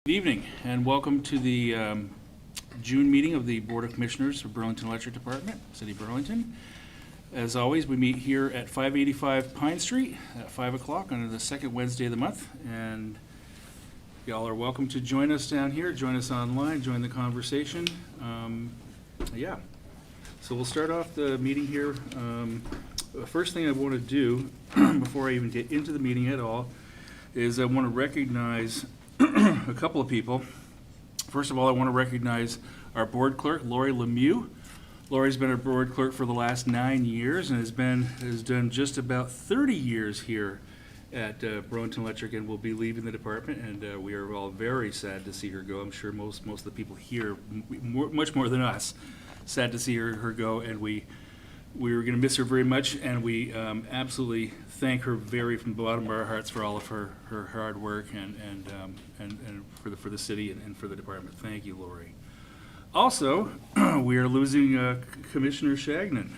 Good evening, and welcome to the June meeting of the Board of Commissioners for Burlington Electric Department, City of Burlington. As always, we meet here at 585 Pine Street at 5 o'clock on the second Wednesday of the month, and y'all are welcome to join us down here, join us online, join the conversation. So we'll start off the meeting here. The first thing I want to do, before I even get into the meeting at all, is I want to recognize a couple of people. First of all, I want to recognize our board clerk, Lori Lemieux. Lori's been our board clerk for the last 9 years and has done just about 30 years here at Burlington Electric, and will be leaving the department. And we are all very sad to see her go. I'm sure most of the people here, much more than us, sad to see her go. And we were going to miss her very much, and we absolutely thank her from the bottom of our hearts for all of her hard work and for the city and for the department. Thank you, Lori. Also, we are losing Commissioner Shagnon.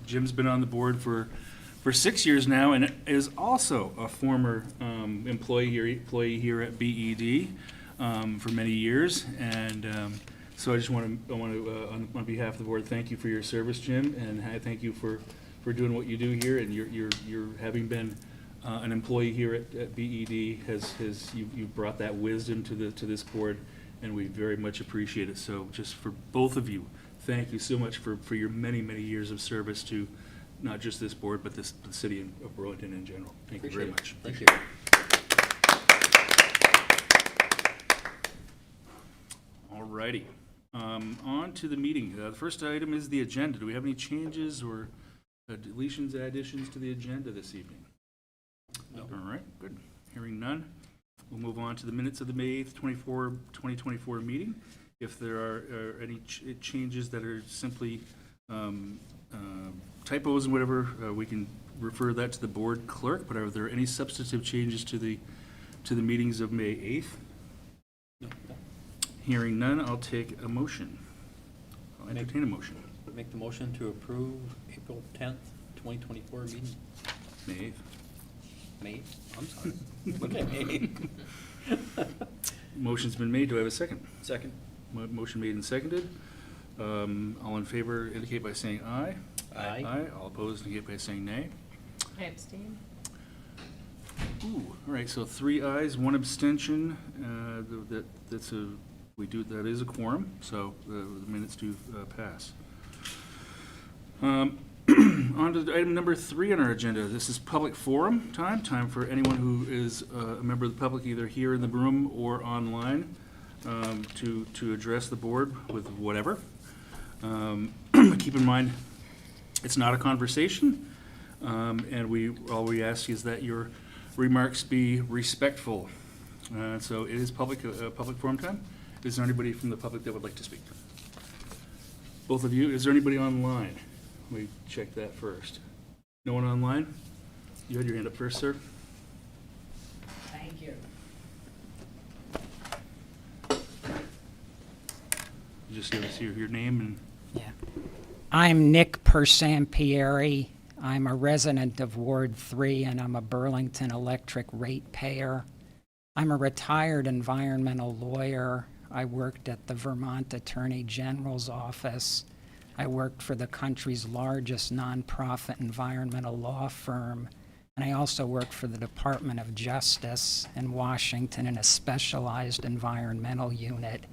Jim's been on the board for 6 years now, and is also a former employee here at BED for many years. And so I just want to, on behalf of the board, thank you for your service, Jim, and I thank you for doing what you do here. And you're having been an employee here at BED, you've brought that wisdom to this board, and we very much appreciate it. So just for both of you, thank you so much for your many years of service to not just this board, but the city of Burlington in general. Thank you very much. Thank you. All righty. On to the meeting. The first item is the agenda. Do we have any changes or deletions, additions to the agenda this evening? No. All right, good. Hearing none, we'll move on to the minutes of the May 8th, 2024 meeting. If there are any changes that are simply typos and whatever, we can refer that to the board clerk. But are there any substantive changes to the meetings of May 8th? No. Hearing none, I'll take a motion. I'll entertain a motion. Make the motion to approve April 10th, 2024 meeting. May 8th. May? I'm sorry. Look at me. Motion's been made. Do I have a second? Second. Motion made and seconded. All in favor indicate by saying aye. Aye. Aye. All opposed indicate by saying nay. I abstain. Ooh, all right, so 3 ayes, 1 abstention. That is a quorum, so the minutes do pass. On to item number 3 on our agenda. This is public forum time for anyone who is a member of the public, either here in the room or online, to address the board with whatever. Keep in mind, it's not a conversation, and all we ask is that your remarks be respectful. So it is public forum time. Is there anybody from the public that would like to speak? Both of you. Is there anybody online? Let me check that first. No one online? You had your hand up first, sir. Thank you. You just give us your name and... Yeah. I'm Nick Persampieri. I'm a resident of Ward 3, and I'm a Burlington Electric ratepayer. I'm a retired environmental lawyer. I worked at the Vermont Attorney General's office. I worked for the country's largest nonprofit environmental law firm, and I also worked for the Department of Justice in Washington in a specialized environmental unit.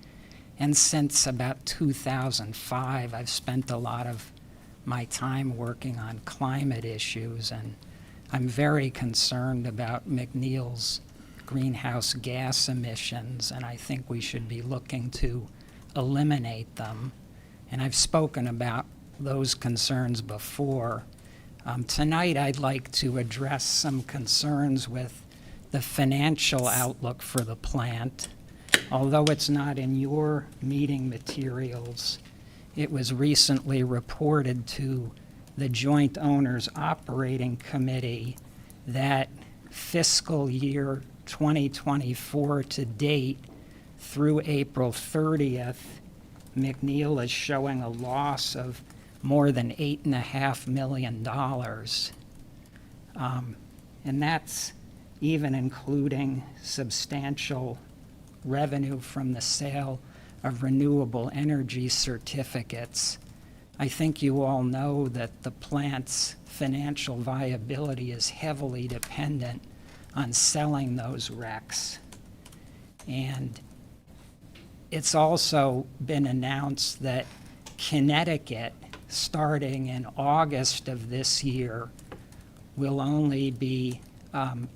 And since about 2005, I've spent a lot of my time working on climate issues, and I'm very concerned about McNeil's greenhouse gas emissions, and I think we should be looking to eliminate them. And I've spoken about those concerns before. Tonight I'd like to address some concerns with the financial outlook for the plant. Although it's not in your meeting materials, it was recently reported to the Joint Owners Operating Committee that fiscal year 2024 to date through April 30th, McNeil is showing a loss of more than $8.5 million. And that's even including substantial revenue from the sale of renewable energy certificates. I think you all know that the plant's financial viability is heavily dependent on selling those RECs. And it's also been announced that Connecticut, starting in August of this year, will only be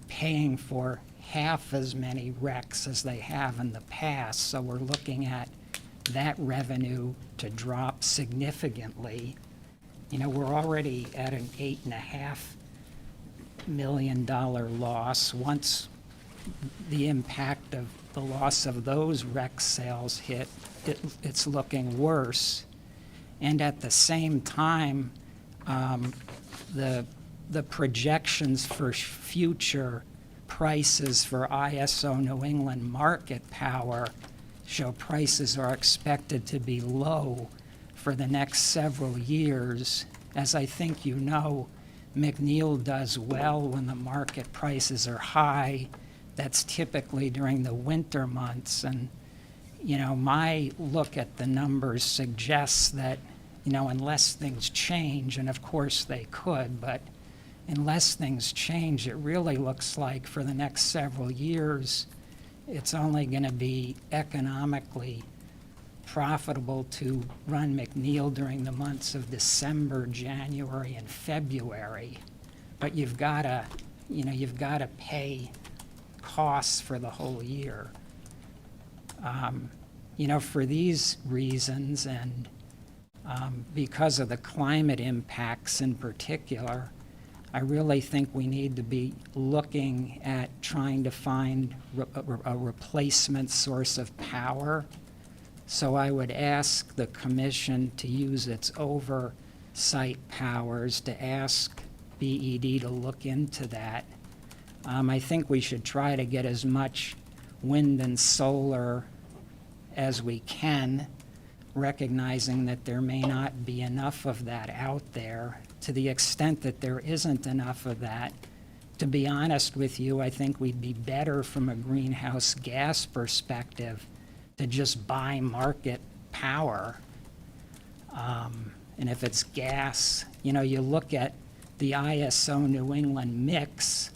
paying for half as many RECs as they have in the past. So we're looking at that revenue to drop significantly. You know, we're already at an $8.5 million loss. Once the impact of the loss of those REC sales hit, it's looking worse. And at the same time, the projections for future prices for ISO New England market power show prices are expected to be low for the next several years. As I think you know, McNeil does well when the market prices are high. That's typically during the winter months. And, you know, my look at the numbers suggests that, you know, unless things change, and of course they could, but unless things change, it really looks like for the next several years, it's only going to be economically profitable to run McNeil during the months of December, January, and February. But you've got to pay costs for the whole year. You know, for these reasons, and because of the climate impacts in particular, I really think we need to be looking at trying to find a replacement source of power. So I would ask the commission to use its oversight powers to ask BED to look into that. I think we should try to get as much wind and solar as we can, recognizing that there may not be enough of that out there. To the extent that there isn't enough of that, to be honest with you, I think we'd be better from a greenhouse gas perspective to just buy market power. And if it's gas, you know, you look at the ISO New England mix,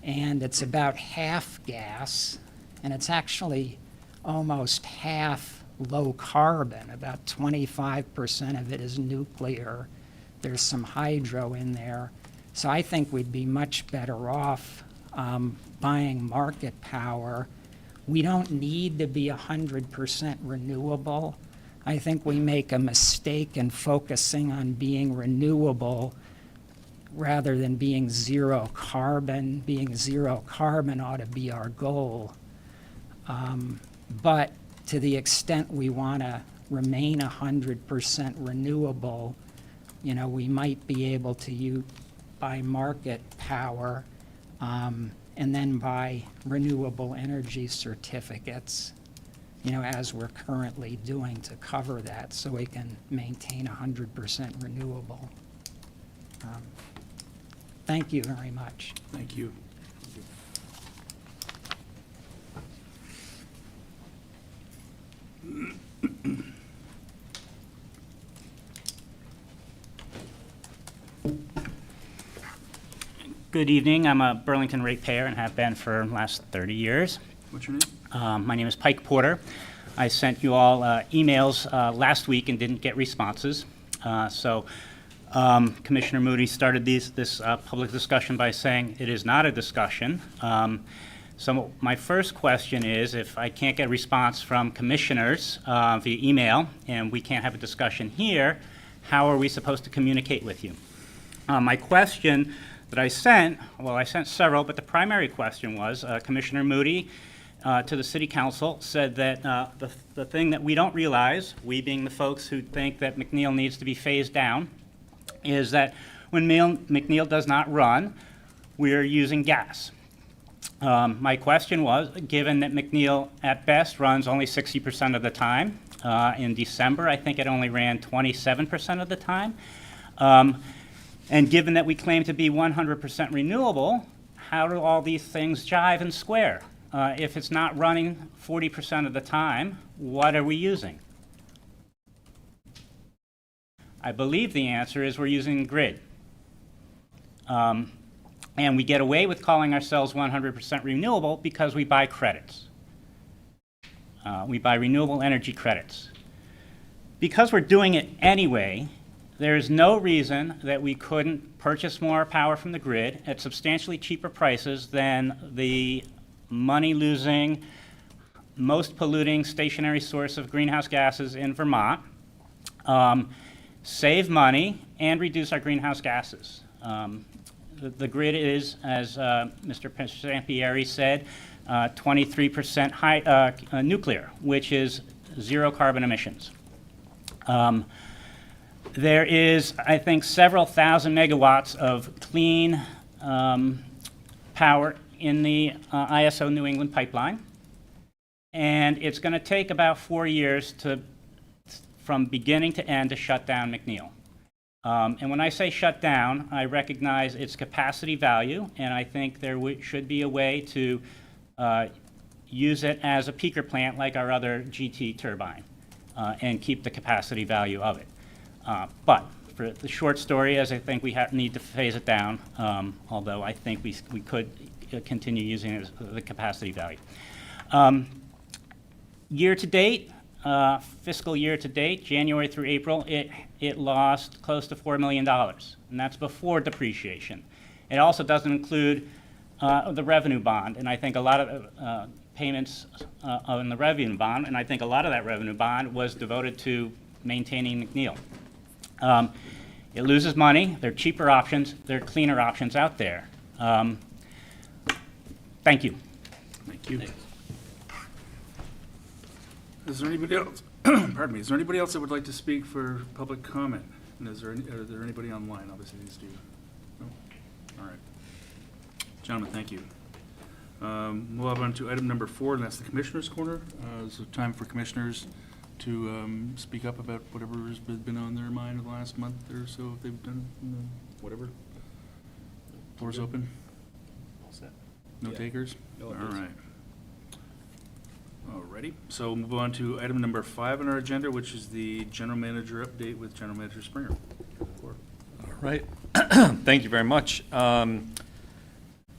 and it's about half gas, and it's actually almost half low carbon. About 25% of it is nuclear. There's some hydro in there. So I think we'd be much better off buying market power. We don't need to be 100% renewable. I think we make a mistake in focusing on being renewable rather than being zero carbon. Being zero carbon ought to be our goal. But to the extent we want to remain 100% renewable, you know, we might be able to buy market power and then buy renewable energy certificates, you know, as we're currently doing to cover that, so we can maintain 100% renewable. Thank you very much. Thank you. Good evening. I'm a Burlington ratepayer and have been for the last 30 years. What's your name? My name is Pike Porter. I sent you all emails last week and didn't get responses. Commissioner Moody started this public discussion by saying it is not a discussion. So my first question is, if I can't get a response from commissioners via email and we can't have a discussion here, how are we supposed to communicate with you? My question that I sent several, but the primary question was, Commissioner Moody to the City Council said that the thing that we don't realize, we being the folks who think that McNeil needs to be phased down, is that when McNeil does not run, we're using gas. My question was, given that McNeil at best runs only 60% of the time, in December I think it only ran 27% of the time, and given that we claim to be 100% renewable, how do all these things jive and square? if it's not running 40% of the time, what are we using? I believe the answer is we're using grid. And we get away with calling ourselves 100% renewable because we buy credits. We buy renewable energy credits. Because we're doing it anyway, there's no reason that we couldn't purchase more power from the grid at substantially cheaper prices than the money-losing, most polluting stationary source of greenhouse gases in Vermont, save money, and reduce our greenhouse gases. The grid is, as Mr. Sampieri said, 23% nuclear, which is zero carbon emissions. There is, I think, several thousand megawatts of clean power in the ISO New England pipeline, and it's going to take about 4 years from beginning to end to shut down McNeil. And when I say shut down, I recognize its capacity value, and I think there should be a way to use it as a peaker plant like our other GT turbine and keep the capacity value of it. But for the short story is I think we need to phase it down, although I think we could continue using it as the capacity value. Year to date, fiscal year to date, January through April, it lost close to $4 million, and that's before depreciation. It also doesn't include the revenue bond, and I think a lot of payments on the revenue bond, and I think a lot of that revenue bond was devoted to maintaining McNeil. It loses money. There are cheaper options. There are cleaner options out there. Thank you. Thank you. Is there anybody else, pardon me, is there anybody else that would like to speak for public comment? And are there anybody online? Obviously, these two. No? All right. Gentlemen, thank you. Move on to item number 4, and that's the Commissioner's Corner. It's time for commissioners to speak up about whatever's been on their mind in the last month or so, if they've done, whatever. Floor's open. All set. No Yeah. takers? No All takers. right. Alrighty, so we'll move on to item number 5 on our agenda, which is the General Manager update with General Manager Springer. All right. Thank you very much.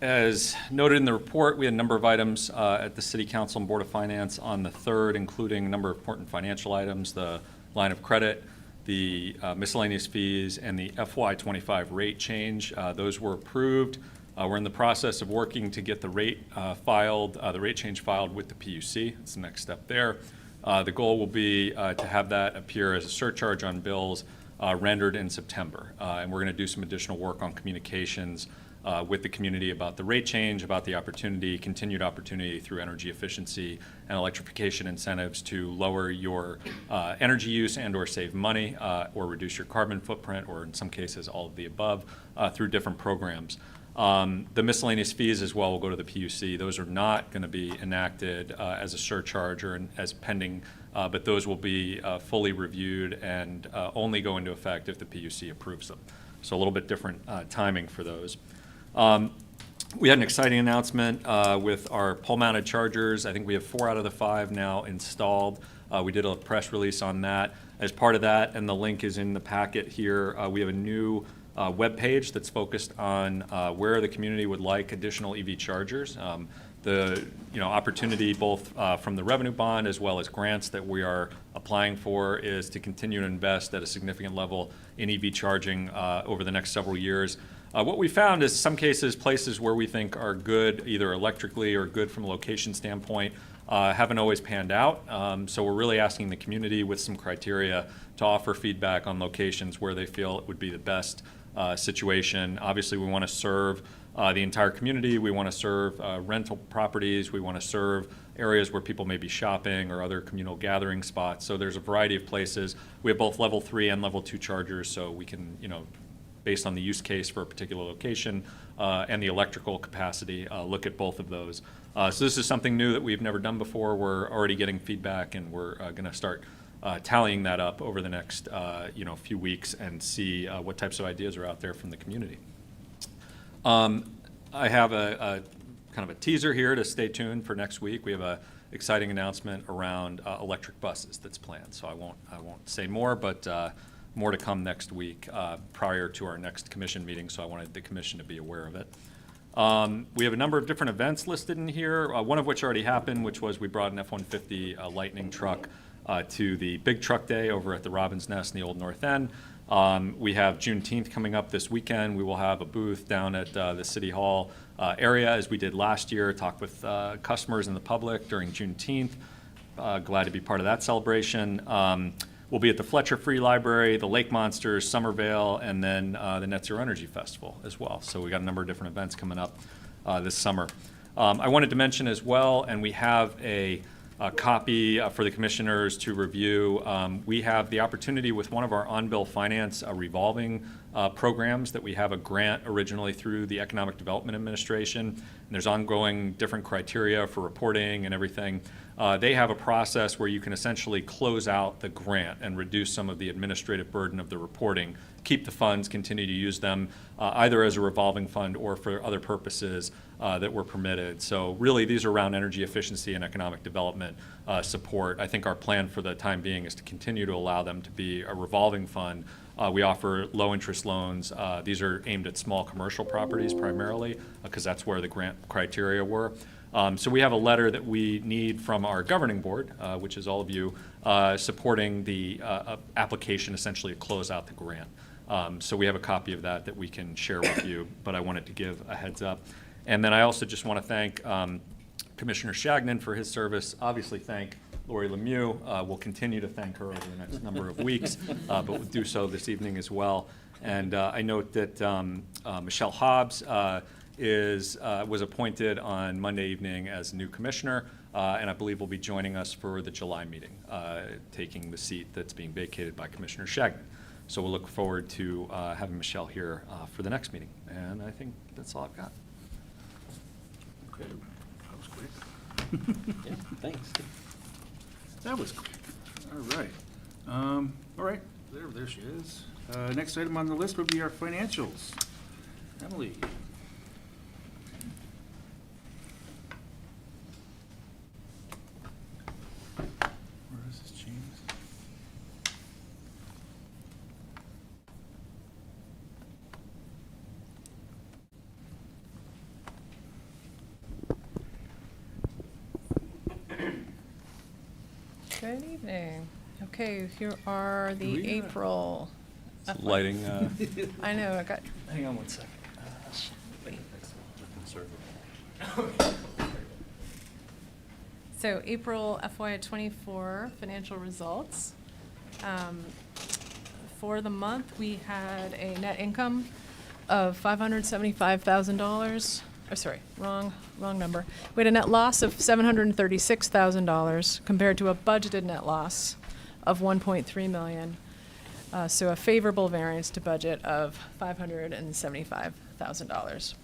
As noted in the report, we had a number of items at the City Council and Board of Finance on the 3rd, including a number of important financial items, the line of credit, the miscellaneous fees, and the FY25 rate change. Those were approved. We're in the process of working to get the rate change filed with the PUC. It's the next step there. The goal will be to have that appear as a surcharge on bills rendered in September. And we're going to do some additional work on communications with the community about the rate change, about the opportunity, continued opportunity through energy efficiency and electrification incentives to lower your energy use and or save money or reduce your carbon footprint, or in some cases all of the above, through different programs. The miscellaneous fees as well will go to the PUC. Those are not going to be enacted as a surcharge or as pending, but those will be fully reviewed and only go into effect if the PUC approves them. So a little bit different timing for those. We had an exciting announcement with our pole-mounted chargers. I think we have 4 out of the 5 now installed. We did a press release on that. As part of that, and the link is in the packet here, we have a new web page that's focused on where the community would like additional EV chargers. The opportunity both from the revenue bond as well as grants that we are applying for is to continue to invest at a significant level in EV charging over the next several years. What we found is some cases, places where we think are good either electrically or good from a location standpoint haven't always panned out. So we're really asking the community with some criteria to offer feedback on locations where they feel it would be the best situation. Obviously, we want to serve the entire community. We want to serve rental properties. We want to serve areas where people may be shopping or other communal gathering spots. So there's a variety of places. We have both level 3 and level 2 chargers, so we can, based on the use case for a particular location and the electrical capacity, look at both of those. So this is something new that we've never done before. We're already getting feedback, and we're going to start tallying that up over the next few weeks and see what types of ideas are out there from the community. I have a kind of a teaser here to stay tuned for next week. We have a exciting announcement around electric buses that's planned. So I won't say more, but more to come next week prior to our next commission meeting. So I wanted the commission to be aware of it. We have a number of different events listed in here, one of which already happened, which was we brought an F-150 Lightning truck to the Big Truck Day over at the Robin's Nest in the Old North End. We have Juneteenth coming up this weekend. We will have a booth down at the City Hall area, as we did last year, talk with customers and the public during Juneteenth. Glad to be part of that celebration. We'll be at the Fletcher Free Library, the Lake Monsters, Somerville, and then the Net Zero Energy Festival as well. So we got a number of different events coming up this summer. I wanted to mention as well, and we have a copy for the commissioners to review. We have the opportunity with one of our on-bill finance revolving programs that we have a grant originally through the Economic Development Administration. And there's ongoing different criteria for reporting and everything. They have a process where you can essentially close out the grant and reduce some of the administrative burden of the reporting, keep the funds, continue to use them either as a revolving fund or for other purposes that were permitted. So really, these are around energy efficiency and economic development support. I think our plan for the time being is to continue to allow them to be a revolving fund. We offer low interest loans. These are aimed at small commercial properties primarily, because that's where the grant criteria were. So we have a letter that we need from our governing board, which is all of you, supporting the application essentially to close out the grant. So we have a copy of that we can share with you, but I wanted to give a heads up. And then I also just want to thank Commissioner Shagnon for his service. Obviously thank Lori Lemieux. We'll continue to thank her over the next number of weeks, but we'll do so this evening as well. And I note that Michelle Hobbs was appointed on Monday evening as new commissioner, and I believe will be joining us for the July meeting, taking the seat that's being vacated by Commissioner Shagnon. So we'll look forward to having Michelle here for the next meeting. And I think that's all I've got. Okay, that was quick. Yeah, thanks. That was quick. All right. All right, there she is. Next item on the list would be our financials. Emily. Where is this, James? Good evening. Okay, here are the We, April. Lighting. I know, I got, Hang on one second. so April FY '24 financial results. For the month, we had a net income of $575,000. Oh, sorry, wrong number. We had a net loss of $736,000 compared to a budgeted net loss of $1.3 million. So a favorable variance to budget of $575,000.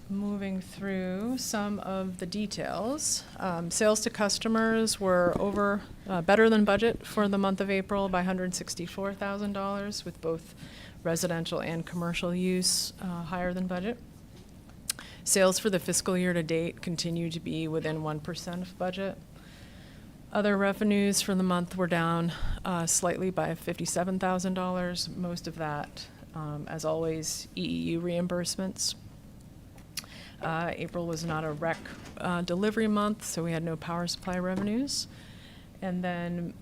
Moving through some of the details, sales to customers were better than budget for the month of April by $164,000, with both residential and commercial use higher than budget. Sales for the fiscal year to date continue to be within 1% of budget. Other revenues for the month were down slightly by $57,000. Most of that, as always, EEU reimbursements. April was not a rec delivery month, so we had no power supply revenues. And then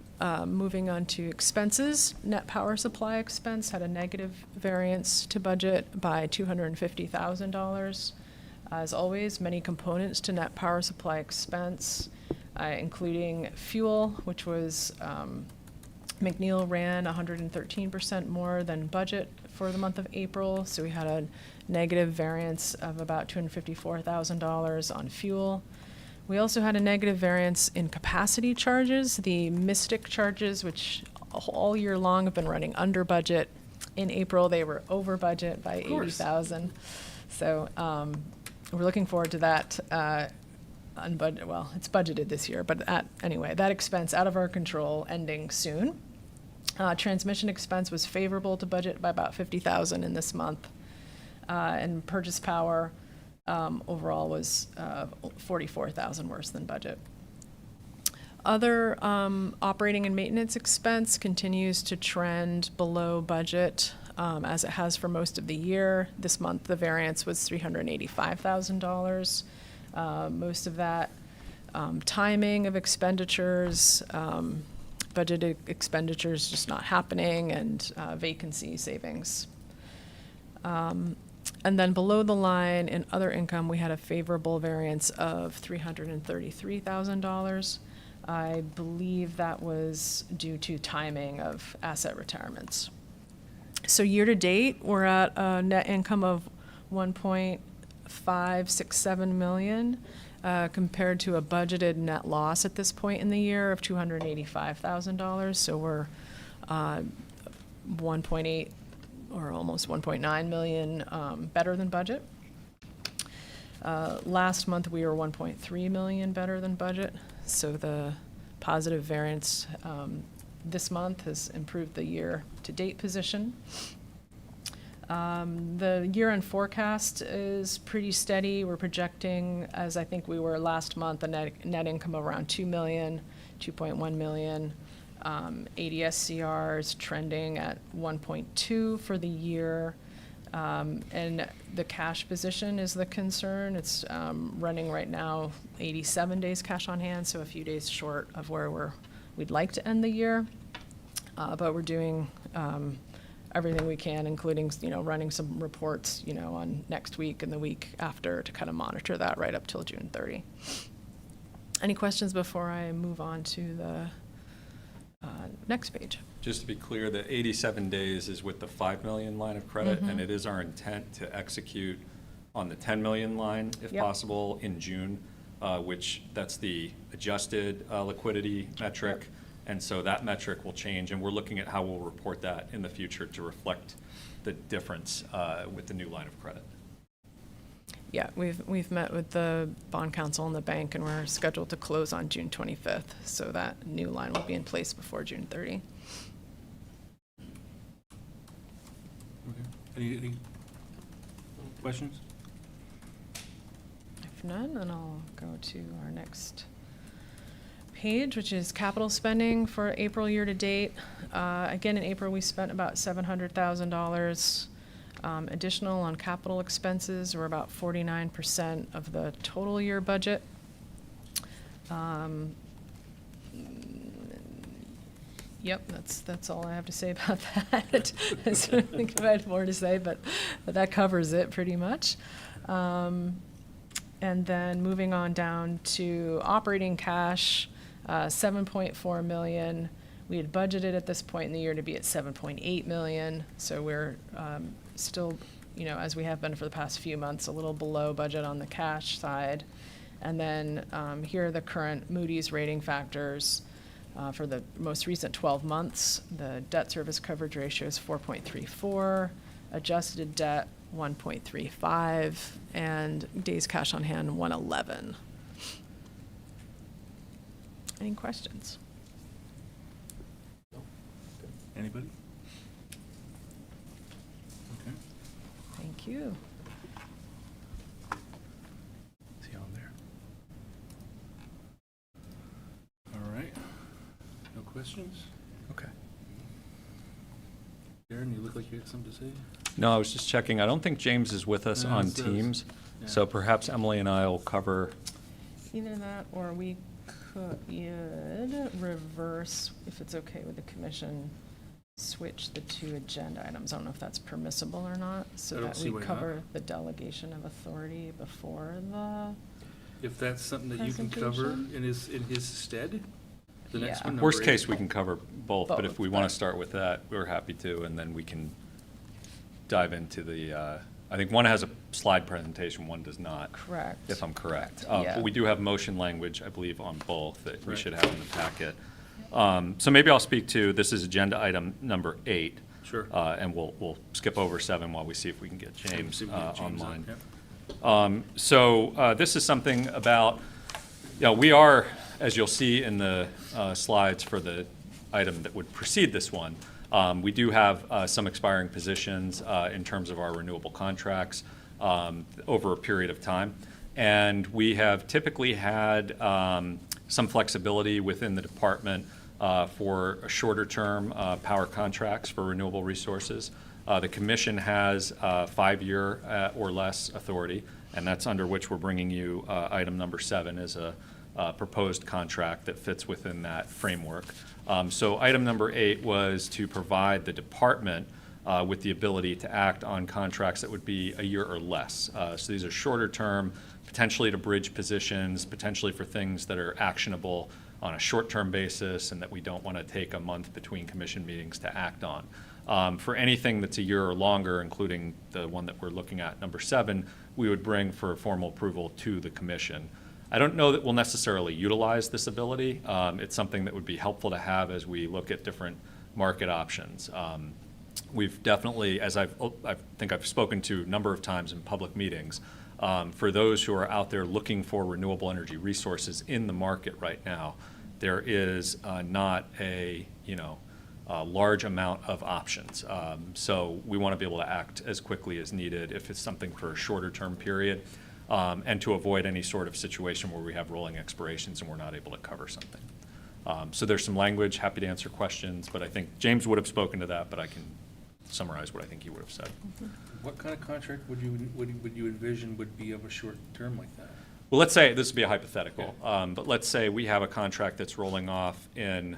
moving on to expenses, net power supply expense had a negative variance to budget by $250,000. As always, many components to net power supply expense, including fuel, which was McNeil ran 113% more than budget for the month of April, so we had a negative variance of about $254,000 on fuel. We also had a negative variance in capacity charges, the Mystic charges, which all year long have been running under budget. In April, they were over budget by $80,000. So we're looking forward to that. Well, it's budgeted this year, but anyway, that expense out of our control ending soon. Transmission expense was favorable to budget by about $50,000 in this month. And purchase power overall was $44,000 worse than budget. Other operating and maintenance expense continues to trend below budget, as it has for most of the year. This month, the variance was $385,000. Most of that timing of expenditures, budgeted expenditures just not happening, and vacancy savings. And then below the line in other income, we had a favorable variance of $333,000. I believe that was due to timing of asset retirements. So year-to-date, we're at a net income of $1.567 million, compared to a budgeted net loss at this point in the year of $285,000. So we're 1.8 or almost 1.9 million better than budget. Last month, we were 1.3 million better than budget. So the positive variance this month has improved the year-to-date position. The year-end forecast is pretty steady. We're projecting, as I think we were last month, a net income of around 2 million, 2.1 million. ADSCR is trending at 1.2 for the year. And the cash position is the concern. It's running right now 87 days cash on hand, so a few days short of where we'd like to end the year. But we're doing everything we can, including running some reports on next week and the week after to kind of monitor that right up till June 30. Any questions before I move on to the next page? Just to be clear, the 87 days is with the 5 million line of credit, and it is our intent to execute on the 10 million line, if Yep. possible, in June, which that's the adjusted liquidity metric. Yep. And so that metric will change, and we're looking at how we'll report that in the future to reflect the difference with the new line of credit. Yeah, we've met with the bond counsel and the bank, and we're scheduled to close on June 25th. So that new line will be in place before June 30. Okay. Any questions? If none, then I'll go to our next page, which is capital spending for April year-to-date. Again, in April, we spent about $700,000 additional on capital expenses, or about 49% of the total year budget. Yep, that's all I have to say about that. I think I had more to say, but that covers it pretty much. And then moving on down to operating cash, 7.4 million. We had budgeted at this point in the year to be at 7.8 million. So we're still, as we have been for the past few months, a little below budget on the cash side. And then here are the current Moody's rating factors. For the most recent 12 months, the debt service coverage ratio is 4.34, adjusted debt 1.35, and days cash on hand 111. Any questions? Anybody? Okay. Thank you. See on there. All right. No questions? Okay. Darren, you look like you had something to say? No, I was just checking. I don't think James is with us No, on it says- Teams, yeah. so perhaps Emily and I will cover. Either that, or we could reverse, if it's okay with the commission, switch the two agenda items. I don't know if that's permissible or not, so I don't that see we why not. cover the delegation of authority before the, If that's something that you can cover Presentation? in his stead, the next Yeah. one. Worst number 8. case, we can cover both, but if Both, we want but- to start with that, we're happy to, and then we can dive into the, I think one has a slide presentation, one does not. correct. If I'm correct. Yeah. But we do have motion language, I believe, on both that we Right. should have in the packet. So maybe I'll speak to, this is agenda item number 8. Sure. And we'll skip over 7 while we see if we can get James See if we can get James on, online. yep. So this is something about, we are, as you'll see in the slides for the item that would precede this one, we do have some expiring positions in terms of our renewable contracts. over a period of time. And we have typically had some flexibility within the department for shorter-term power contracts for renewable resources. The commission has 5-year or less authority, and that's under which we're bringing you item number 7 as a proposed contract that fits within that framework. So item number 8 was to provide the department with the ability to act on contracts that would be a year or less. So these are shorter term, potentially to bridge positions, potentially for things that are actionable on a short-term basis and that we don't want to take a month between commission meetings to act on. For anything that's a year or longer, including the one that we're looking at, number 7, we would bring for formal approval to the commission. I don't know that we'll necessarily utilize this ability. It's something that would be helpful to have as we look at different market options. We've definitely, as I think I've spoken to a number of times in public meetings, for those who are out there looking for renewable energy resources in the market right now, there is not a large amount of options. So we want to be able to act as quickly as needed if it's something for a shorter term period, and to avoid any sort of situation where we have rolling expirations and we're not able to cover something. So there's some language, happy to answer questions, but I think James would have spoken to that, but I can summarize what I think he would have said. What kind of contract would you envision would be of a short term like that? Well, let's say, this would be a hypothetical, but let's say we have a contract that's rolling off in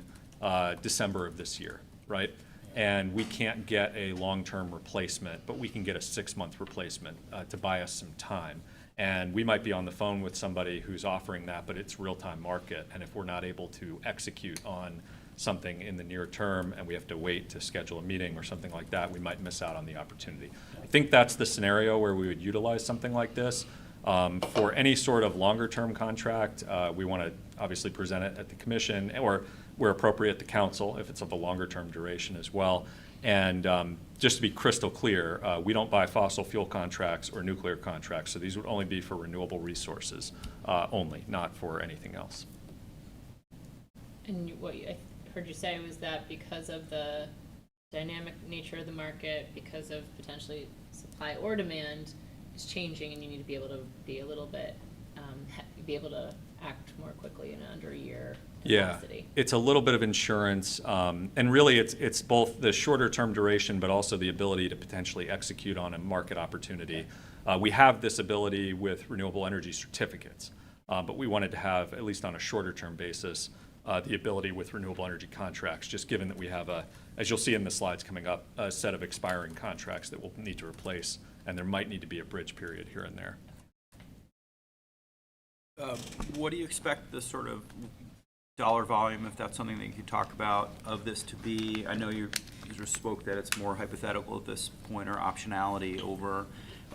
December of this year, right? And we can't get a long-term replacement, but we can get a 6-month replacement to buy us some time. And we might be on the phone with somebody who's offering that, but it's real-time market. And if we're not able to execute on something in the near term and we have to wait to schedule a meeting or something like that, we might miss out on the opportunity. I think that's the scenario where we would utilize something like this. For any sort of longer-term contract, we want to obviously present it at the commission, or where appropriate, the council, if it's of a longer-term duration as well. And just to be crystal clear, we don't buy fossil fuel contracts or nuclear contracts, so these would only be for renewable resources only, not for anything else. And what I heard you say was that because of the dynamic nature of the market, because of potentially supply or demand is changing, and you need to be able to be a little bit, be able to act more quickly in under a year capacity. Yeah, it's a little bit of insurance, and really it's both the shorter term duration, but also the ability to potentially execute on a market opportunity. We have this ability with renewable energy certificates, but we wanted to have, at least on a shorter term basis, the ability with renewable energy contracts, just given that we have as you'll see in the slides coming up, a set of expiring contracts that we'll need to replace, and there might need to be a bridge period here and there. What do you expect the sort of dollar volume, if that's something that you could talk about, of this to be? I know you sort of spoke that it's more hypothetical at this point, or optionality over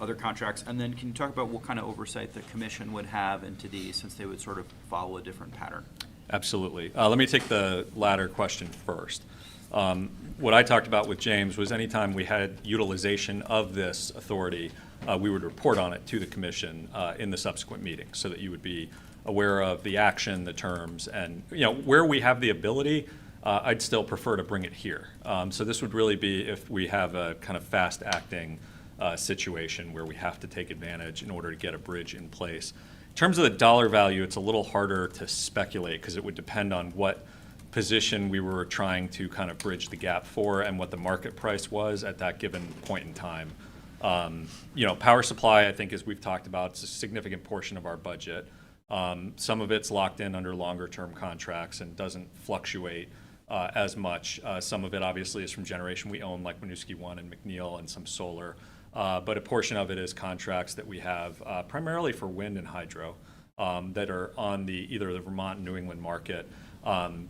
other contracts. And then can you talk about what kind of oversight the commission would have into these, since they would sort of follow a different pattern? Absolutely. Let me take the latter question first. What I talked about with James was anytime we had utilization of this authority, we would report on it to the commission in the subsequent meeting, so that you would be aware of the action, the terms, and where we have the ability, I'd still prefer to bring it here. So this would really be if we have a kind of fast-acting situation where we have to take advantage in order to get a bridge in place. In terms of the dollar value, it's a little harder to speculate because it would depend on what position we were trying to kind of bridge the gap for and what the market price was at that given point in time. Power supply, I think, as we've talked about, it's a significant portion of our budget. Some of it's locked in under longer term contracts and doesn't fluctuate as much. Some of it obviously is from generation we own, like Winooski 1 and McNeil, and some solar. But a portion of it is contracts that we have primarily for wind and hydro that are on either the Vermont and New England market.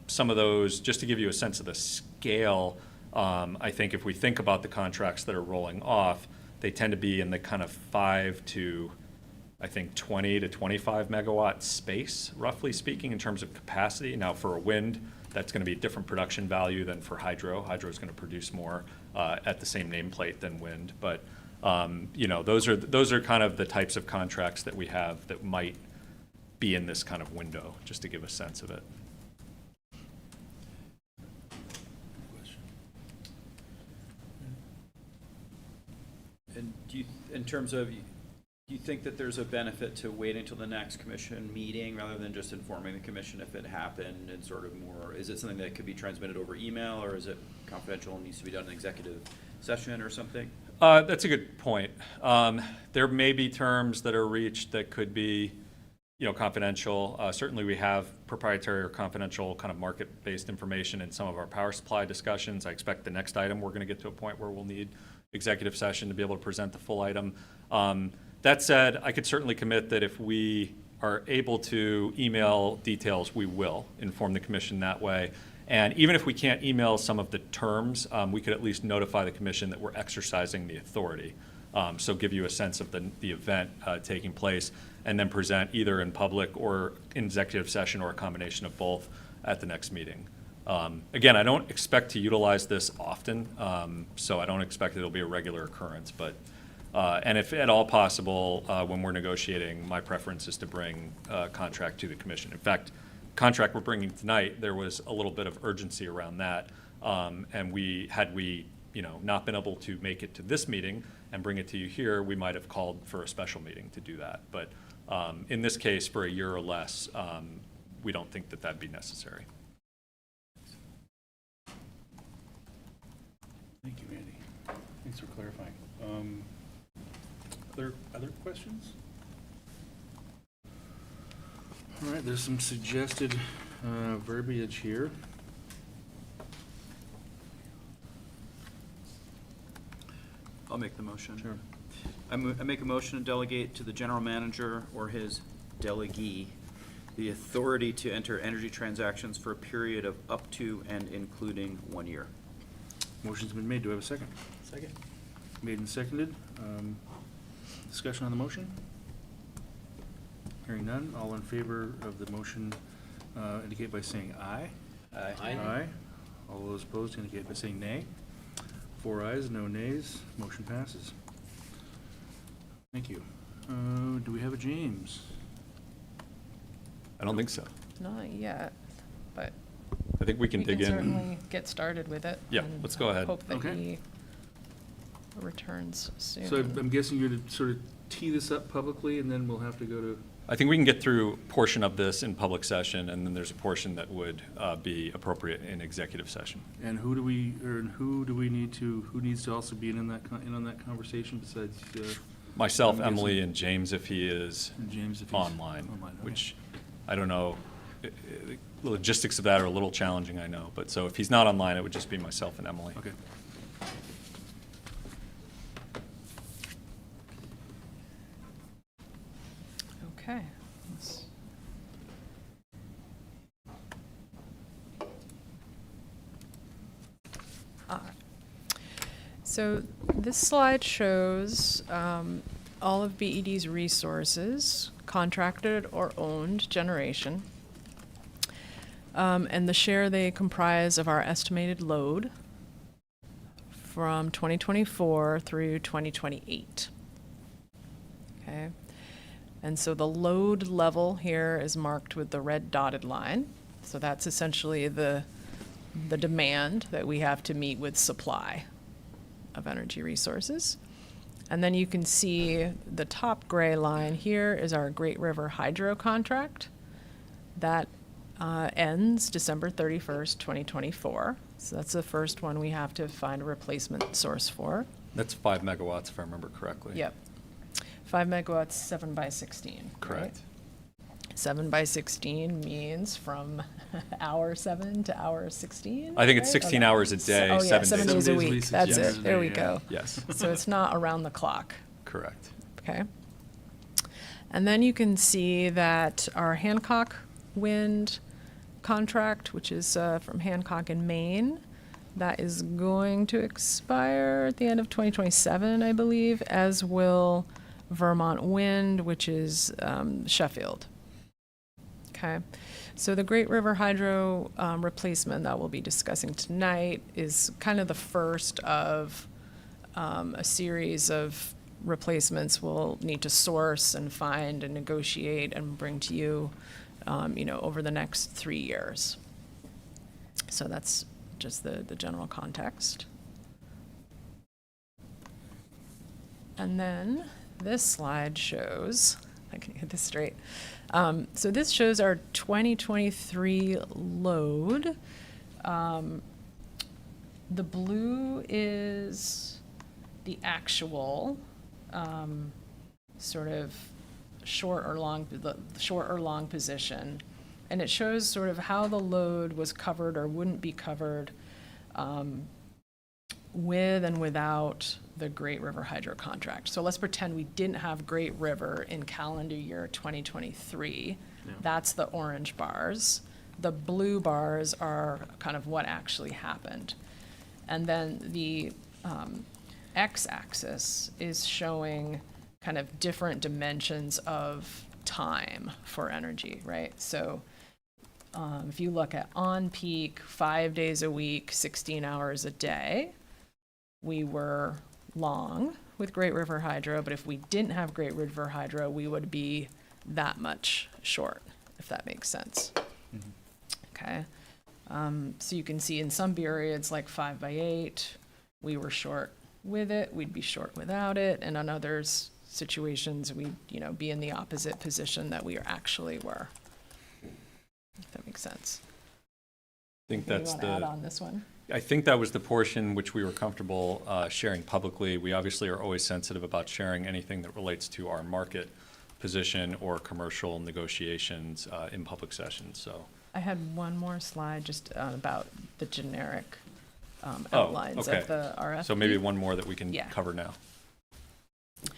Some of those, just to give you a sense of the scale, I think if we think about the contracts that are rolling off, they tend to be in the kind of 5 to, I think, 20 to 25 megawatt space, roughly speaking, in terms of capacity. Now, for a wind, that's going to be a different production value than for hydro. Hydro is going to produce more at the same nameplate than wind. But those are kind of the types of contracts that we have that might be in this kind of window, just to give a sense of it. And in terms of, Do you think that there's a benefit to waiting until the next commission meeting rather than just informing the commission if it happened and sort of more, is it something that could be transmitted over email or is it confidential and needs to be done in executive session or something? That's a good point. There may be terms that are reached that could be, confidential. Certainly we have proprietary or confidential kind of market-based information in some of our power supply discussions. I expect the next item, we're going to get to a point where we'll need executive session to be able to present the full item. That said, I could certainly commit that if we are able to email details, we will inform the commission that way. And even if we can't email some of the terms, we could at least notify the commission that we're exercising the authority. So give you a sense of the event taking place and then present either in public or in executive session or a combination of both at the next meeting. Again, I don't expect to utilize this often, so I don't expect it'll be a regular occurrence, but and if at all possible, when we're negotiating, my preference is to bring contract to the commission. In fact, contract we're bringing tonight, there was a little bit of urgency around that, and had we not been able to make it to this meeting and bring it to you here, we might have called for a special meeting to do that. But in this case, for a year or less, we don't think that that'd be necessary. Thank you, Andy. Thanks for clarifying. Other questions? All right, there's some suggested verbiage here. I'll make the motion. Sure. I make a motion to delegate to the general manager or his delegee the authority to enter energy transactions for a period of up to and including 1 year. Motion's been made. Do I have a second? Second. Made and seconded. Discussion on the motion? Hearing none. All in favor of the motion indicate by saying aye. Aye. Aye. All those opposed indicate by saying nay. 4 ayes, no nays. Motion passes. Thank you. Do we have a James? I don't think so. Not yet, but I think we can dig in. certainly get started with it. Yeah, and let's go ahead. Hope that Okay. he returns soon. So I'm guessing you're to sort of tee this up publicly, and then we'll have to go to, I think we can get through a portion of this in public session, and then there's a portion that would be appropriate in executive session. and who do we need to, who needs to also be in on that conversation besides Myself, I'm guessing- Emily, and James, if he is James, if he's online, okay. which I don't know. The logistics of that are a little challenging, I know. But so if he's not online, it would just be myself and Emily. Okay. Okay. Let's- All right. So this slide shows all of BED's resources, contracted or owned generation, and the share they comprise of our estimated load from 2024 through 2028. Okay. And so the load level here is marked with the red dotted line. So that's essentially the demand that we have to meet with supply of energy resources. And then you can see the top gray line here is our Great River Hydro contract. That ends December 31st, 2024. So that's the first one we have to find a replacement source for. That's 5 megawatts, if I remember correctly. Yep. 5 megawatts, 7 by 16. Correct. Right? 7 by 16 means from hour 7 to hour 16? I think it's right? 16 Okay. hours a day, Oh, yeah, 7 7 days days a a week. week. 16 That's hours it. a There day, we yeah. go. Yes, So it's not around the clock. correct. Okay. And then you can see that our Hancock Wind contract, which is from Hancock in Maine, that is going to expire at the end of 2027, I believe, as will Vermont Wind, which is Sheffield. Okay. So the Great River Hydro replacement that we'll be discussing tonight is kind of the first of a series of replacements we'll need to source and find and negotiate and bring to you, over the next 3 years. So that's just the general context. And then this slide shows, I can get this straight. So this shows our 2023 load. The blue is the actual, sort of short or long, the short or long position. And it shows sort of how the load was covered or wouldn't be covered with and without the Great River Hydro contract. So let's pretend we didn't have Great River in calendar year 2023. Yeah. That's the orange bars. The blue bars are kind of what actually happened. And then the x-axis is showing kind of different dimensions of time for energy, right? So if you look at on peak, 5 days a week, 16 hours a day, we were long with Great River Hydro, but if we didn't have Great River Hydro, we would be that much short, if that makes sense. Okay. So you can see in some periods, like 5 by 8, we were short with it, we'd be short without it, and on others situations, we'd, be in the opposite position that we actually were. If that makes sense. I think Anything that's you want to add on this one? I think that was the portion which we were comfortable sharing publicly. We obviously are always sensitive about sharing anything that relates to our market position or commercial negotiations in public sessions, so. I had one more slide just about the generic outlines okay. of the RFP. So maybe one more that we can Yeah. cover now.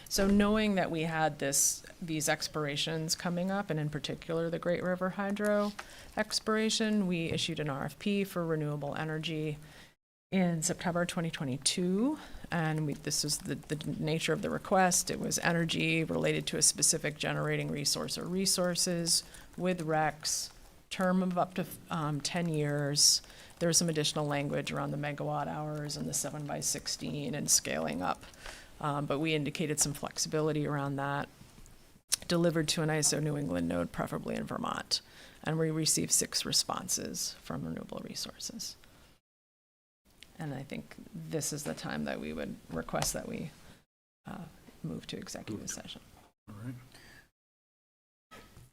So knowing that we had these expirations coming up, and in particular the Great River Hydro expiration, we issued an RFP for renewable energy in September 2022. And this was the nature of the request. It was energy related to a specific generating resource or resources with RECs, term of up to 10 years. There was some additional language around the megawatt hours and the 7 by 16 and scaling up. But we indicated some flexibility around that, delivered to an ISO New England node, preferably in Vermont. And we received 6 responses from renewable resources. And I think this is the time that we would request that we move to executive session. All right.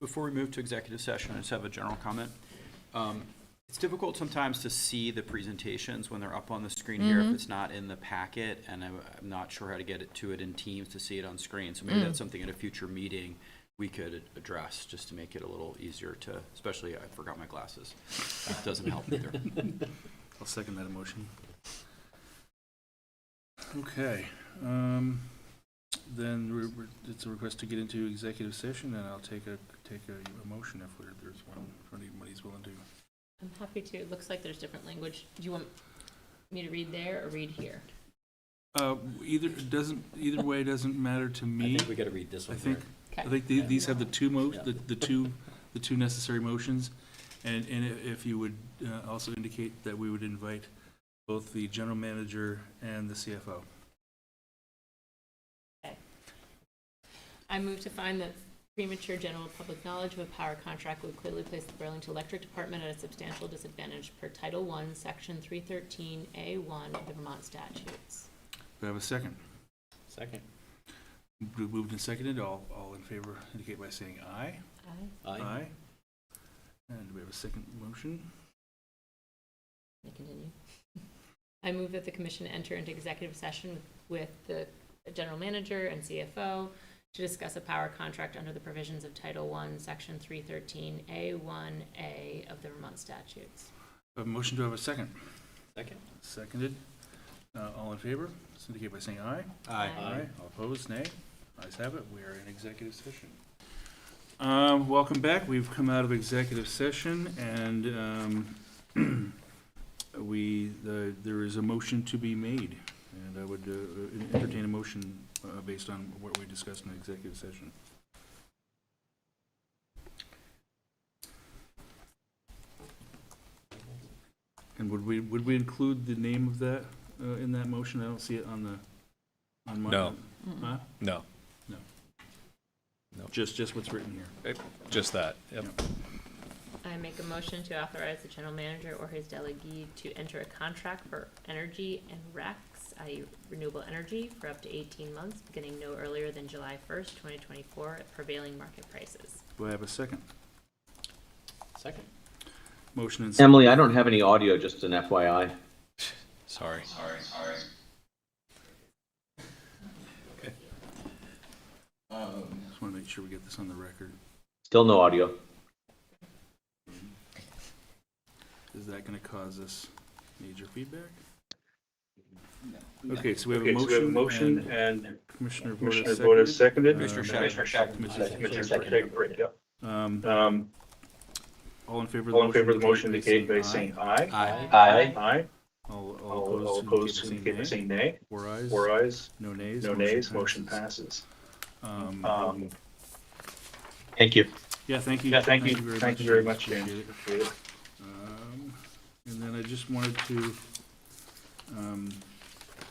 Before we move to executive session, I just have a general comment. It's difficult sometimes to see the presentations when they're up on the screen here if it's not in the packet, and I'm not sure how to get it to it in Teams to see it on screen. So maybe that's something at a future meeting we could address, just to make it a little easier to, especially I forgot my glasses. It doesn't help either. I'll second that emotion. Okay. Then it's a request to get into executive session, and I'll take a motion if there's one for anybody's willing to. I'm happy to. It looks like there's different language. Do you want me to read there or read here? Either way doesn't matter to me. I think we gotta read this one. I think Okay. these have the two necessary motions, and if you would also indicate that we would invite both the general manager and the CFO. Okay. I move to find that premature general public knowledge of a power contract would clearly place the Burlington Electric Department at a substantial disadvantage per Title I, Section 313A1 of the Vermont statutes. Do I have a second? Second. Moved and seconded. All in favor indicate by saying aye. Aye. And do we have a second motion? I continue. I move that the commission enter into executive session with the general manager and CFO to discuss a power contract under the provisions of Title I, Section 313A1A of the Vermont statutes. A motion to have a second. Second. Seconded. All in favor, indicate by saying aye. Aye. Aye. All opposed, nay. Ayes have it. We are in executive session. Welcome back. We've come out of executive session, and there is a motion to be made, and I would entertain a motion based on what we discussed in executive session. And would we include the name of that in that motion? I don't see it on my. No. Huh? No, Just what's written here. just that, yep. I make a motion to authorize the general manager or his delegee to enter a contract for energy and RECs, i.e. renewable energy, for up to 18 months, beginning no earlier than July 1st, 2024, at prevailing market prices. Do I have a second? Second. Motion and second. Emily, I don't have any audio, just an FYI. Sorry. Just want to make sure we get this on the record. Still no audio. Is that going to cause us major feedback? Okay, so we have a motion and Commissioner Voda seconded. Commissioner Scheck. All in favor All in favor of the motion indicate by saying aye. Aye. All opposed indicate by saying nay. 4 ayes. 4 ayes. No nays. No nays. Motion passes. Thank you. Yeah, thank you. Yeah, thank you. Thank you very much, Dan. Appreciate it. Appreciate it. And then I just wanted to,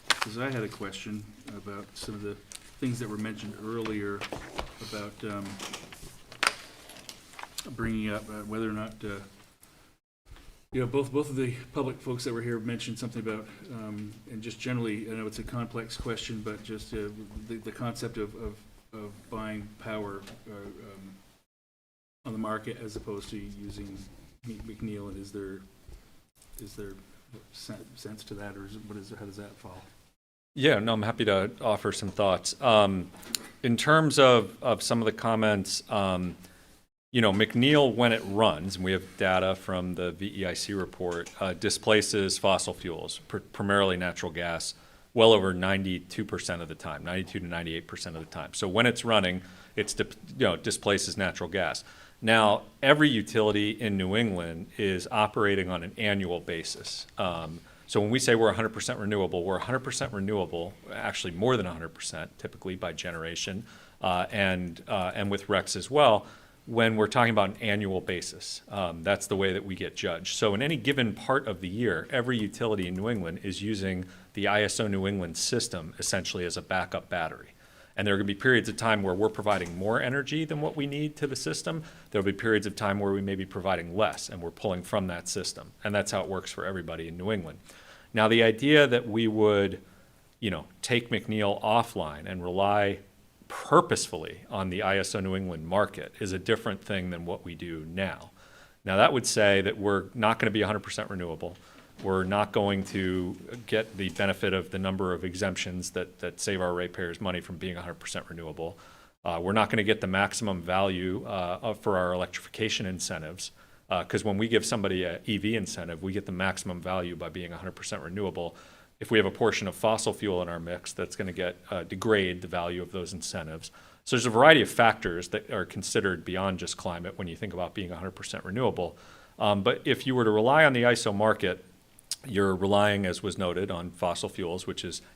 because I had a question about some of the things that were mentioned earlier about bringing up whether or not, both of the public folks that were here mentioned something about, and just generally, I know it's a complex question, but just the concept of buying power on the market as opposed to using McNeil, and is there sense to that, or how does that fall? Yeah, no, I'm happy to offer some thoughts. In terms of some of the comments, McNeil, when it runs, and we have data from the VEIC report, displaces fossil fuels, primarily natural gas, well over 92% of the time, 92 to 98% of the time. So when it's running, it displaces natural gas. Now, every utility in New England is operating on an annual basis. So when we say we're 100% renewable, we're 100% renewable, actually more than 100% typically by generation, and with RECs as well, when we're talking about an annual basis. That's the way that we get judged. So in any given part of the year, every utility in New England is using the ISO New England system essentially as a backup battery. And there are going to be periods of time where we're providing more energy than what we need to the system. There'll be periods of time where we may be providing less and we're pulling from that system. And that's how it works for everybody in New England. Now, the idea that we would, take McNeil offline and rely purposefully on the ISO New England market is a different thing than what we do now. Now, that would say that we're not going to be 100% renewable. We're not going to get the benefit of the number of exemptions that save our ratepayers money from being 100% renewable. We're not going to get the maximum value for our electrification incentives, because when we give somebody an EV incentive, we get the maximum value by being 100% renewable. If we have a portion of fossil fuel in our mix, that's going to degrade the value of those incentives. So there's a variety of factors that are considered beyond just climate when you think about being 100% renewable. But if you were to rely on the ISO market, you're relying, as was noted, on fossil fuels,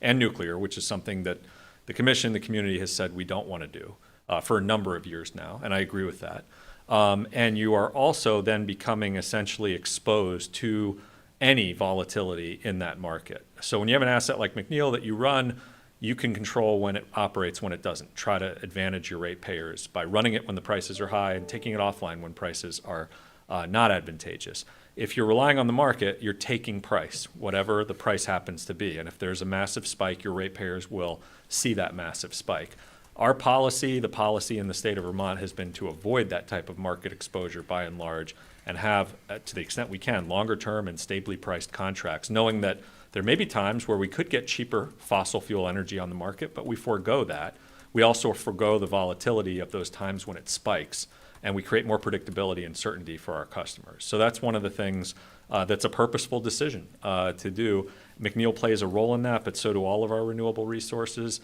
and nuclear, which is something that the commission, the community has said we don't want to do for a number of years now, and I agree with that. And you are also then becoming essentially exposed to any volatility in that market. So when you have an asset like McNeil that you run, you can control when it operates, when it doesn't. Try to advantage your ratepayers by running it when the prices are high and taking it offline when prices are not advantageous. If you're relying on the market, you're taking price, whatever the price happens to be. And if there's a massive spike, your ratepayers will see that massive spike. Our policy, the policy in the state of Vermont, has been to avoid that type of market exposure by and large and have, to the extent we can, longer term and stably priced contracts, knowing that there may be times where we could get cheaper fossil fuel energy on the market, but we forego that. We also forego the volatility of those times when it spikes, and we create more predictability and certainty for our customers. So that's one of the things that's a purposeful decision to do. McNeil plays a role in that, but so do all of our renewable resources.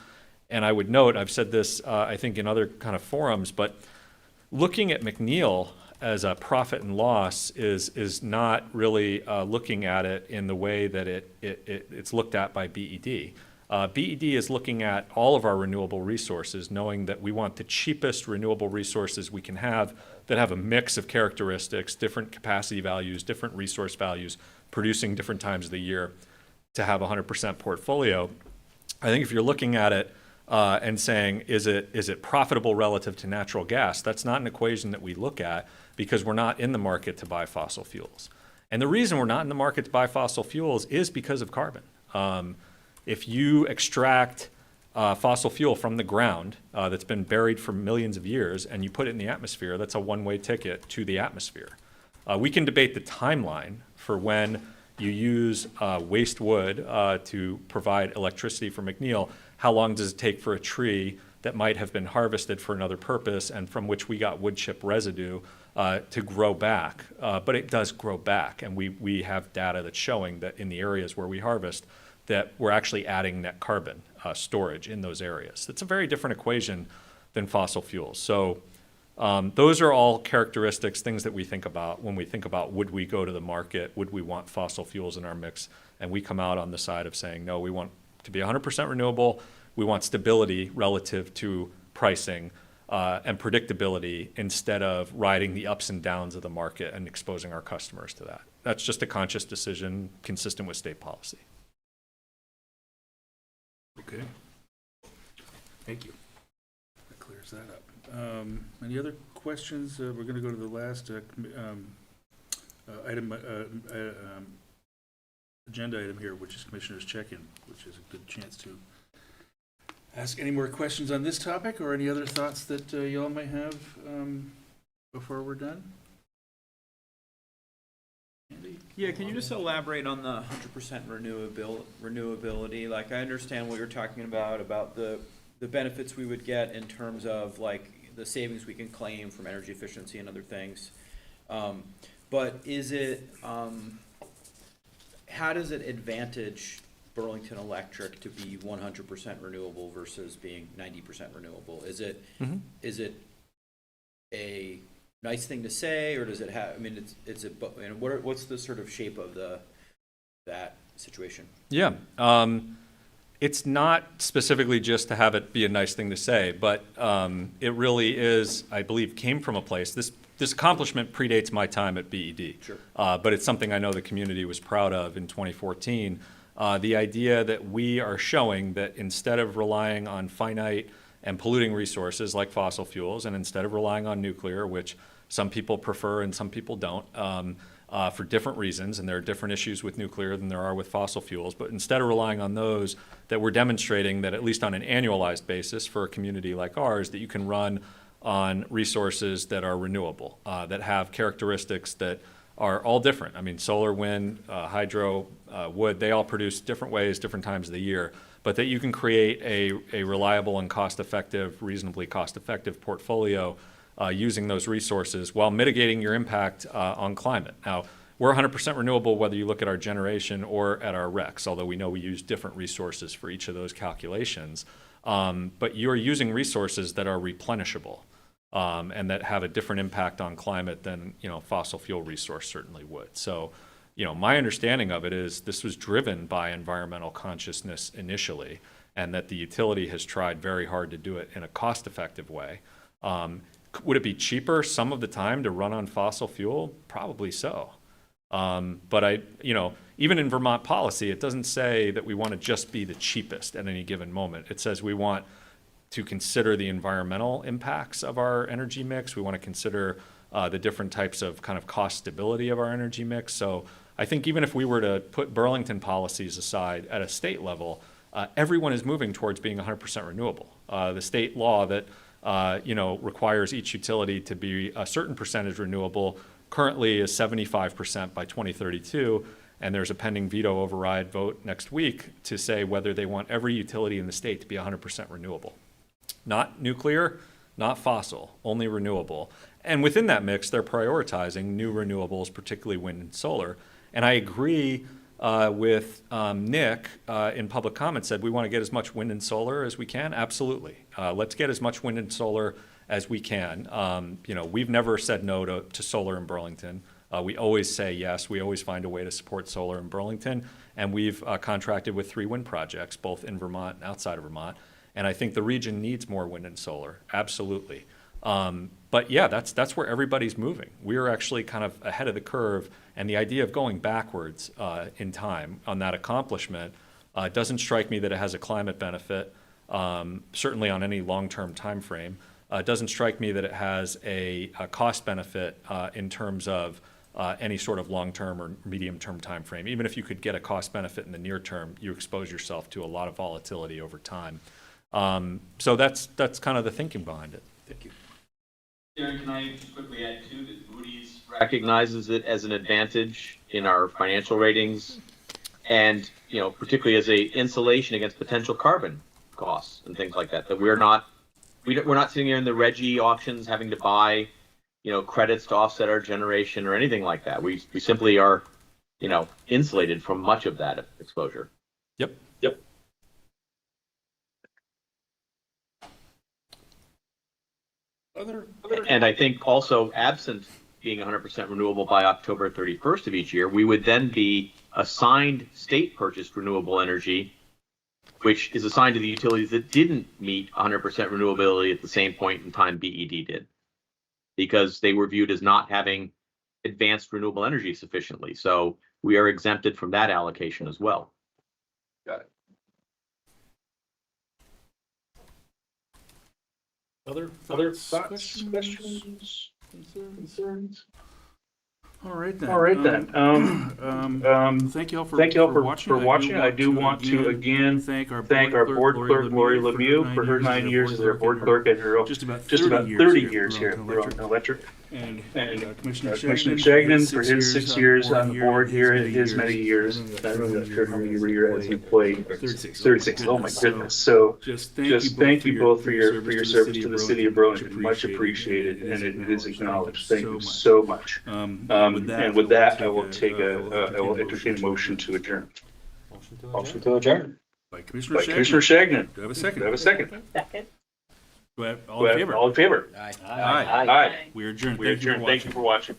And I would note, I've said this, I think, in other kind of forums, but looking at McNeil as a profit and loss is not really looking at it in the way that it's looked at by BED. BED is looking at all of our renewable resources, knowing that we want the cheapest renewable resources we can have that have a mix of characteristics, different capacity values, different resource values, producing different times of the year to have a 100% portfolio. I think if you're looking at it and saying, is it profitable relative to natural gas? That's not an equation that we look at because we're not in the market to buy fossil fuels. And the reason we're not in the market to buy fossil fuels is because of carbon. If you extract fossil fuel from the ground that's been buried for millions of years and you put it in the atmosphere, that's a one-way ticket to the atmosphere. We can debate the timeline for when you use waste wood to provide electricity for McNeil. How long does it take for a tree that might have been harvested for another purpose and from which we got wood chip residue to grow back? But it does grow back, and we have data that's showing that in the areas where we harvest, that we're actually adding net carbon storage in those areas. It's a very different equation than fossil fuels. So those are all characteristics, things that we think about when we think about would we go to the market, would we want fossil fuels in our mix, and we come out on the side of saying, no, we want to be 100% renewable, we want stability relative to pricing and predictability instead of riding the ups and downs of the market and exposing our customers to that. That's just a conscious decision consistent with state policy. Okay. Thank you. That clears that up. Any other questions? We're going to go to the last agenda item here, which is Commissioner's check-in, which is a good chance to ask any more questions on this topic or any other thoughts that y'all may have before we're done. Andy? Yeah, can you just elaborate on the 100% renewability? Like, I understand what you're talking about the benefits we would get in terms of like the savings we can claim from energy efficiency and other things. But is it, how does it advantage Burlington Electric to be 100% renewable versus being 90% renewable? Is it, is it a nice thing to say, or does it have, I mean, it's a, and what's the sort of shape of that situation? Yeah. It's not specifically just to have it be a nice thing to say, but it really is, I believe, came from a place. This accomplishment predates my time at BED. Sure. But it's something I know the community was proud of in 2014. The idea that we are showing that instead of relying on finite and polluting resources like fossil fuels, and instead of relying on nuclear, which some people prefer and some people don't, for different reasons, and there are different issues with nuclear than there are with fossil fuels, but instead of relying on those, that we're demonstrating that at least on an annualized basis for a community like ours, that you can run on resources that are renewable, that have characteristics that are all different. I mean, solar, wind, hydro, wood, they all produce different ways, different times of the year, but that you can create a reliable and cost-effective, reasonably cost-effective portfolio using those resources while mitigating your impact on climate. Now, we're 100% renewable whether you look at our generation or at our RECs, although we know we use different resources for each of those calculations. But you're using resources that are replenishable and that have a different impact on climate than, fossil fuel resource certainly would. So, my understanding of it is this was driven by environmental consciousness initially, and that the utility has tried very hard to do it in a cost-effective way. Would it be cheaper some of the time to run on fossil fuel? Probably so. But even in Vermont policy, it doesn't say that we want to just be the cheapest at any given moment. It says we want to consider the environmental impacts of our energy mix. We want to consider the different types of kind of cost stability of our energy mix. So I think even if we were to put Burlington policies aside at a state level, everyone is moving towards being 100% renewable. The state law that requires each utility to be a certain percentage renewable currently is 75% by 2032, and there's a pending veto override vote next week to say whether they want every utility in the state to be 100% renewable. Not nuclear, not fossil, only renewable. And within that mix, they're prioritizing new renewables, particularly wind and solar. And I agree with Nick in public comment said we want to get as much wind and solar as we can. Absolutely. Let's get as much wind and solar as we can. We've never said no to solar in Burlington. We always say yes. We always find a way to support solar in Burlington. And we've contracted with 3 wind projects, both in Vermont and outside of Vermont. And I think the region needs more wind and solar. Absolutely. But yeah, that's where everybody's moving. We're actually kind of ahead of the curve, and the idea of going backwards in time on that accomplishment doesn't strike me that it has a climate benefit. certainly on any long-term time frame. It doesn't strike me that it has a cost benefit in terms of any sort of long-term or medium-term time frame. Even if you could get a cost benefit in the near term, you expose yourself to a lot of volatility over time. So that's kind of the thinking behind it. Thank you. Darren, can I just quickly add too that Moody's recognizes it as an advantage in our financial ratings, and particularly as a insulation against potential carbon costs and things like that. That we're not sitting here in the Reggie auctions having to buy credits to offset our generation or anything like that. We simply are insulated from much of that exposure. Yep. And I think also, absent being 100% renewable by October 31st of each year, we would then be assigned state-purchased renewable energy, which is assigned to the utilities that didn't meet 100% renewability at the same point in time BED did, because they were viewed as not having advanced renewable energy sufficiently. So we are exempted from that allocation as well. Got it. Other Thoughts, questions, concerns? All right then. All right then. Thank you all for watching. I do want to again thank our board clerk Lori Lemieux for her 9 years as our board clerk and her just about 30 years here at Burlington Electric. And Commissioner Commissioner Shagnon for his 6 years on the board here and his many years. I'm not sure how many you were as an employee. 36. Oh my goodness. So just thank you both for your service to the city of Burlington. Much appreciated, and it is acknowledged. Thank you so much. And with that, I will entertain a motion to adjourn. Motion to adjourn. by Commissioner Commissioner Shagnon. Do I have a second? Do I have a second? Second. All in favor? All in favor? Aye. Aye. We are adjourned. We adjourn. Thank you for watching.